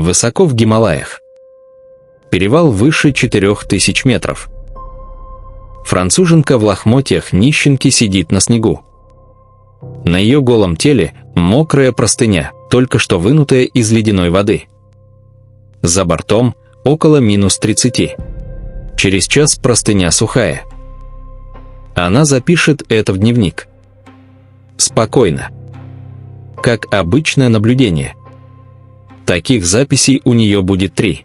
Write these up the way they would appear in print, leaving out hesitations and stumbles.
Высоко в Гималаях. Перевал выше 4000 метров. Француженка в лохмотьях нищенки сидит на снегу. На ее голом теле мокрая простыня, только что вынутая из ледяной воды. За бортом около -30. Через час простыня сухая. Она запишет это в дневник. Спокойно. Как обычное наблюдение. Таких записей у нее будет 3.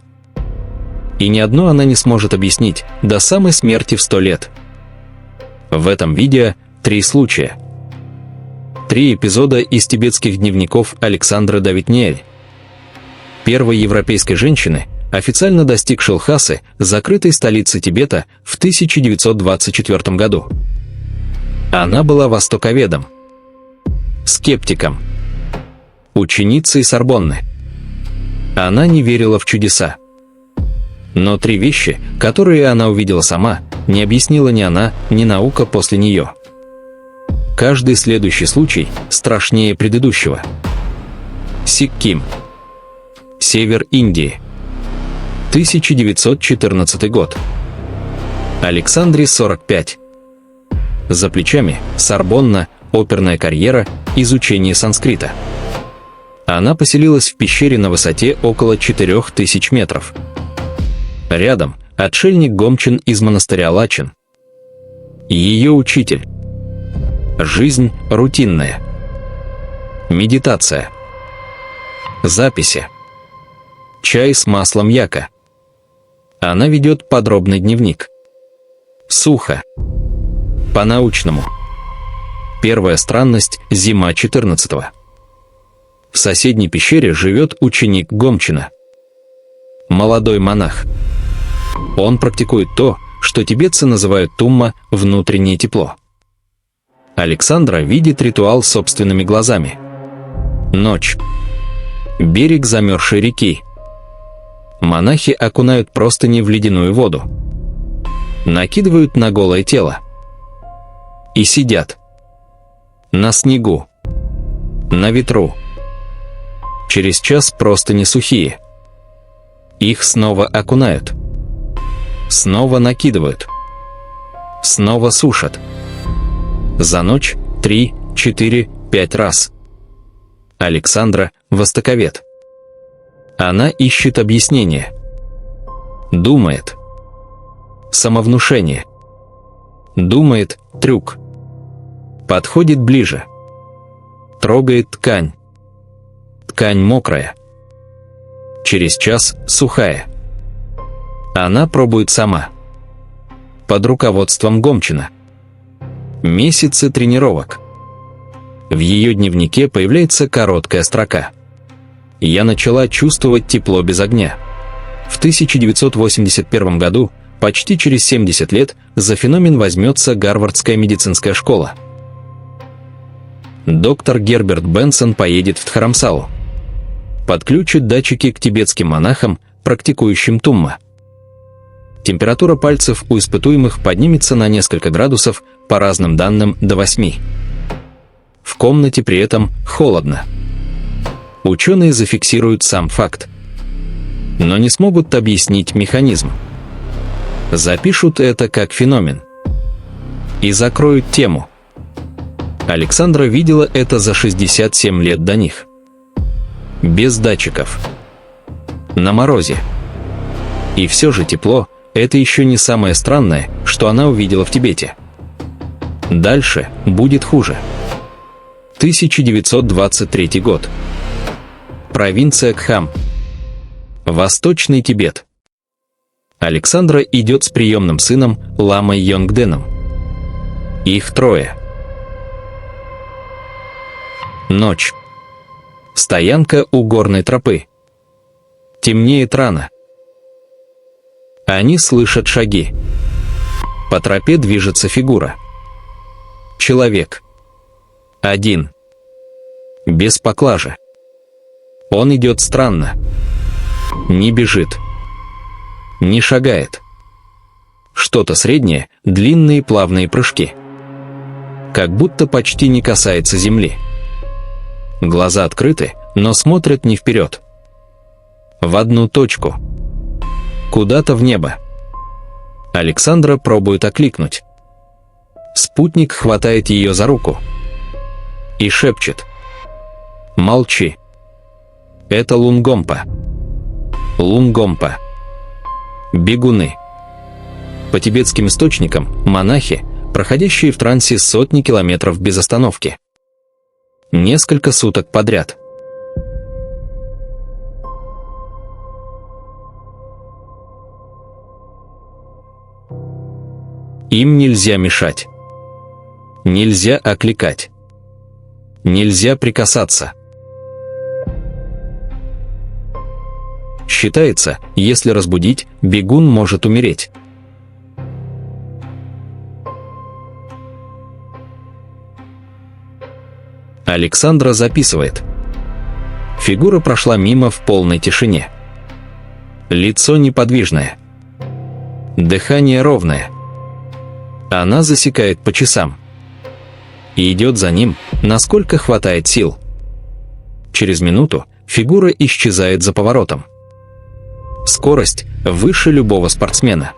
И ни одну она не сможет объяснить до самой смерти в 100 лет. В этом видео 3 случая. 3 эпизода из тибетских дневников Александры Давитниэль. Первой европейской женщины, официально достигшей Лхасы, закрытой столицы Тибета, в 1924 году. Она была востоковедом, скептиком, ученицей Сорбонны. Она не верила в чудеса. Но 3 вещи, которые она увидела сама, не объяснила ни она, ни наука после нее. Каждый следующий случай страшнее предыдущего. Сикким. Север Индии. 1914 год. Александре 45. За плечами Сорбонна, оперная карьера, изучение санскрита. Она поселилась в пещере на высоте около 4000 метров. Рядом отшельник Гомчин из монастыря Лачин. Ее учитель. Жизнь рутинная. Медитация. Записи. Чай с маслом яка. Она ведет подробный дневник. Сухо. По-научному. Первая странность – зима 14-го. В соседней пещере живет ученик Гомчина. Молодой монах. Он практикует то, что тибетцы называют тумма – внутреннее тепло. Александра видит ритуал собственными глазами. Ночь. Берег замерзшей реки. Монахи окунают простыни в ледяную воду. Накидывают на голое тело. И сидят. На снегу. На ветру. Через час простыни сухие. Их снова окунают. Снова накидывают. Снова сушат. За ночь 3, 4, 5 раз. Александра – востоковед. Она ищет объяснение. Думает. Самовнушение. Думает – трюк. Подходит ближе. Трогает ткань. Ткань мокрая. Через час сухая. Она пробует сама. Под руководством Гомчина. Месяцы тренировок. В ее дневнике появляется короткая строка. «Я начала чувствовать тепло без огня». В 1981 году, почти через 70 лет, за феномен возьмется Гарвардская медицинская школа. Доктор Герберт Бенсон поедет в Дхарамсалу. Подключит датчики к тибетским монахам, практикующим тумма. Температура пальцев у испытуемых поднимется на несколько градусов, по разным данным, до 8. В комнате при этом холодно. Ученые зафиксируют сам факт, но не смогут объяснить механизм. Запишут это как феномен. И закроют тему. Александра видела это за 67 лет до них. Без датчиков. На морозе. И все же тепло – это еще не самое странное, что она увидела в Тибете. Дальше будет хуже. 1923 год. Провинция Кхам. Восточный Тибет. Александра идет с приемным сыном Ламой Йонгденом. Их 3. Ночь. Стоянка у горной тропы. Темнеет рано. Они слышат шаги. По тропе движется фигура. Человек. Один. Без поклажи. Он идет странно. Не бежит. Не шагает. Что-то среднее, длинные плавные прыжки. Как будто почти не касается земли. Глаза открыты, но смотрят не вперед. В одну точку. Куда-то в небо. Александра пробует окликнуть. Спутник хватает ее за руку и шепчет: «Молчи. Это Лунгомпа. Лунгомпа. Бегуны». По тибетским источникам, монахи, проходящие в трансе сотни километров без остановки. Несколько суток подряд. Им нельзя мешать. Нельзя окликать. Нельзя прикасаться. Считается, если разбудить, бегун может умереть. Александра записывает. Фигура прошла мимо в полной тишине. Лицо неподвижное. Дыхание ровное. Она засекает по часам. И идет за ним, насколько хватает сил. Через минуту фигура исчезает за поворотом. Скорость выше любого спортсмена.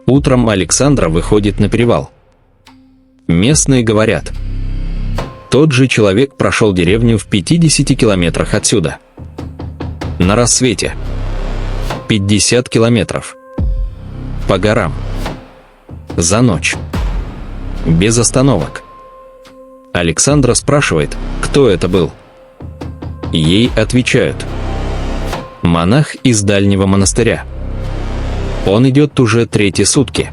Утром Александра выходит на перевал. Местные говорят: тот же человек прошел деревню в 50 километрах отсюда. На рассвете. 50 километров. По горам. За ночь. Без остановок. Александра спрашивает, кто это был. Ей отвечают: монах из дальнего монастыря. Он идет уже 3-й сутки.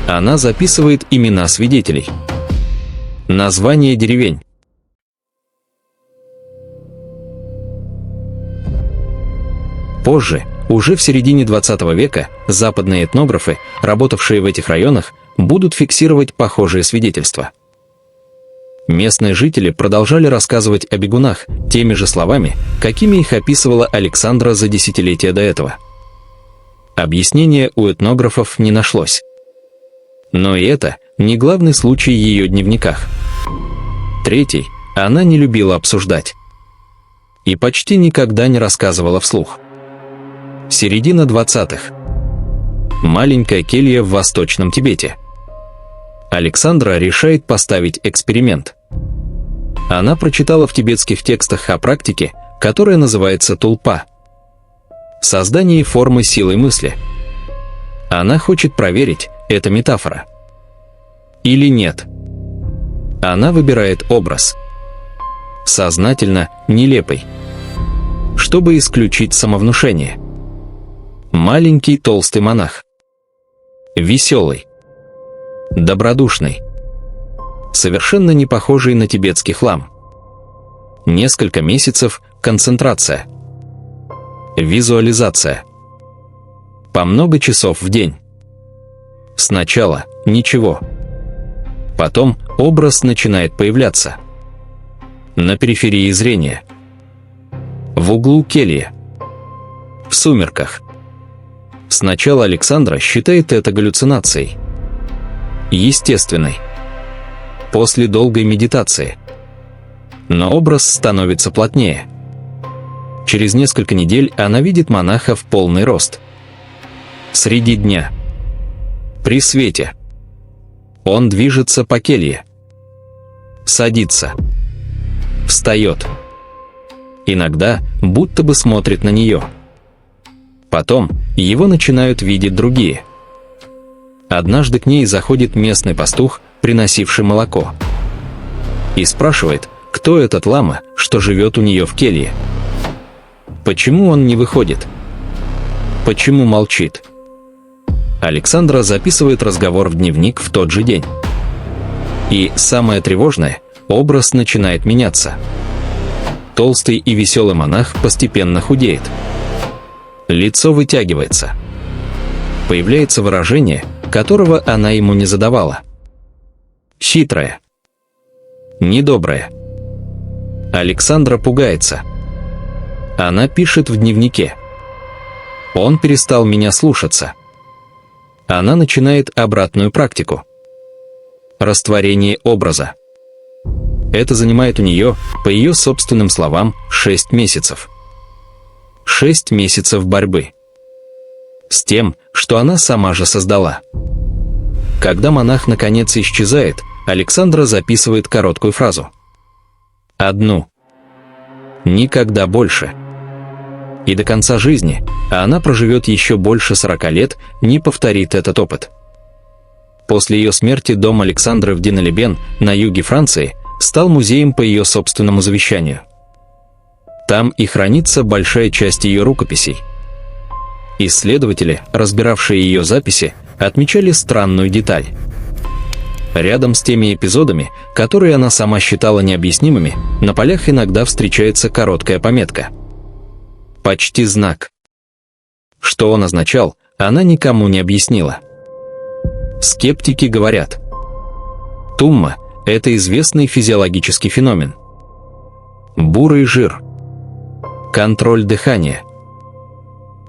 Она записывает имена свидетелей. Названия деревень. Позже, уже в середине 20 века, западные этнографы, работавшие в этих районах, будут фиксировать похожие свидетельства. Местные жители продолжали рассказывать о бегунах теми же словами, какими их описывала Александра за десятилетия до этого. Объяснения у этнографов не нашлось. Но и это не главный случай в ее дневниках. 3-й она не любила обсуждать. И почти никогда не рассказывала вслух. Середина 20-х. Маленькая келья в Восточном Тибете. Александра решает поставить эксперимент. Она прочитала в тибетских текстах о практике, которая называется тулпа. Создание формы силой мысли. Она хочет проверить, это метафора или нет. Она выбирает образ. Сознательно нелепый. Чтобы исключить самовнушение. Маленький толстый монах. Веселый. Добродушный. Совершенно не похожий на тибетский хлам. Несколько месяцев концентрация. Визуализация. По много часов в день. Сначала ничего. Потом образ начинает появляться. На периферии зрения. В углу кельи. В сумерках. Сначала Александра считает это галлюцинацией. Естественной. После долгой медитации. Но образ становится плотнее. Через несколько недель она видит монаха в полный рост. Среди дня. При свете. Он движется по келье. Садится. Встает. Иногда будто бы смотрит на нее. Потом его начинают видеть другие. Однажды к ней заходит местный пастух, приносивший молоко. И спрашивает, кто этот лама, что живет у нее в келье. Почему он не выходит? Почему молчит? Александра записывает разговор в дневник в тот же день. И самое тревожное, образ начинает меняться. Толстый и веселый монах постепенно худеет. Лицо вытягивается. Появляется выражение, которого она ему не задавала. Хитрое. Недоброе. Александра пугается. Она пишет в дневнике. Он перестал меня слушаться. Она начинает обратную практику. Растворение образа. Это занимает у нее, по ее собственным словам, 6 месяцев. 6 месяцев борьбы с тем, что она сама же создала. Когда монах наконец исчезает, Александра записывает короткую фразу. Одну. Никогда больше. И до конца жизни, а она проживет еще больше 40 лет, не повторит этот опыт. После ее смерти дом Александры в Динелебен на юге Франции стал музеем по ее собственному завещанию. Там и хранится большая часть ее рукописей. Исследователи, разбиравшие ее записи, отмечали странную деталь. Рядом с теми эпизодами, которые она сама считала необъяснимыми, на полях иногда встречается короткая пометка. Почти знак. Что он означал, она никому не объяснила. Скептики говорят: тумма – это известный физиологический феномен. Бурый жир. Контроль дыхания.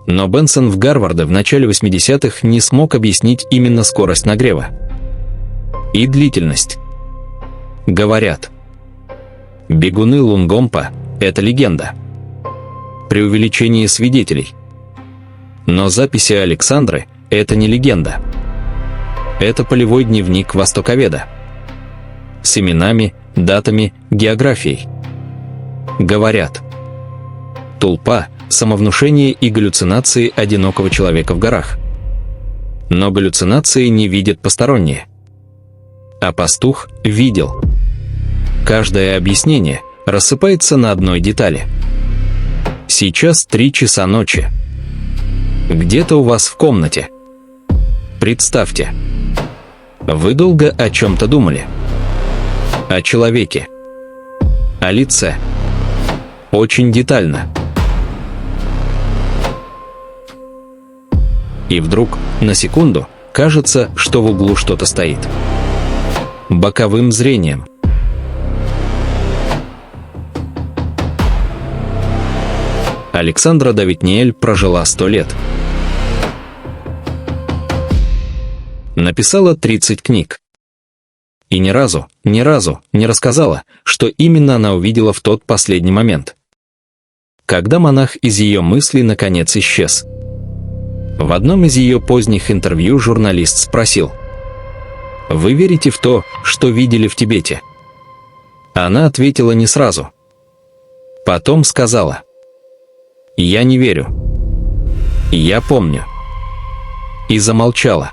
Но Бенсон в Гарварде в начале 80-х не смог объяснить именно скорость нагрева и длительность. Говорят, бегуны Лунгомпа – это легенда. Преувеличение свидетелей. Но записи Александры – это не легенда. Это полевой дневник востоковеда. С именами, датами, географией. Говорят, тулпа – самовнушение и галлюцинации одинокого человека в горах. Но галлюцинации не видят посторонние. А пастух видел. Каждое объяснение рассыпается на одной детали. Сейчас 3 часа ночи. Где-то у вас в комнате. Представьте, вы долго о чем-то думали. О человеке. О лице. Очень детально. И вдруг, на секунду, кажется, что в углу что-то стоит. Боковым зрением. Александра Давитниэль прожила 100 лет. Написала 30 книг. И ни разу не рассказала, что именно она увидела в тот последний момент, когда монах из ее мыслей наконец исчез. В одном из ее поздних интервью журналист спросил: «Вы верите в то, что видели в Тибете?» Она ответила не сразу. Потом сказала: «Я не верю. Я помню». И замолчала.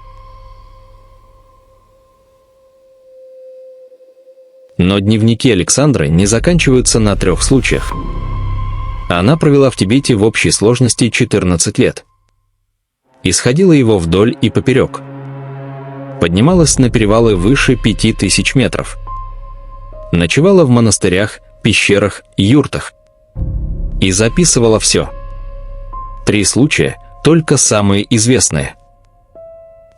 Но дневники Александры не заканчиваются на 3 случаях. Она провела в Тибете в общей сложности 14 лет. Исходила его вдоль и поперек. Поднималась на перевалы выше 5000 метров. Ночевала в монастырях, пещерах, юртах. И записывала все. 3 случая, только самые известные.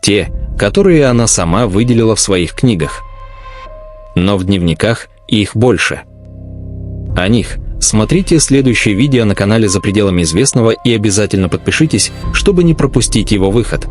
Те, которые она сама выделила в своих книгах. Но в дневниках их больше. О них смотрите следующее видео на канале «За пределами известного» и обязательно подпишитесь, чтобы не пропустить его выход.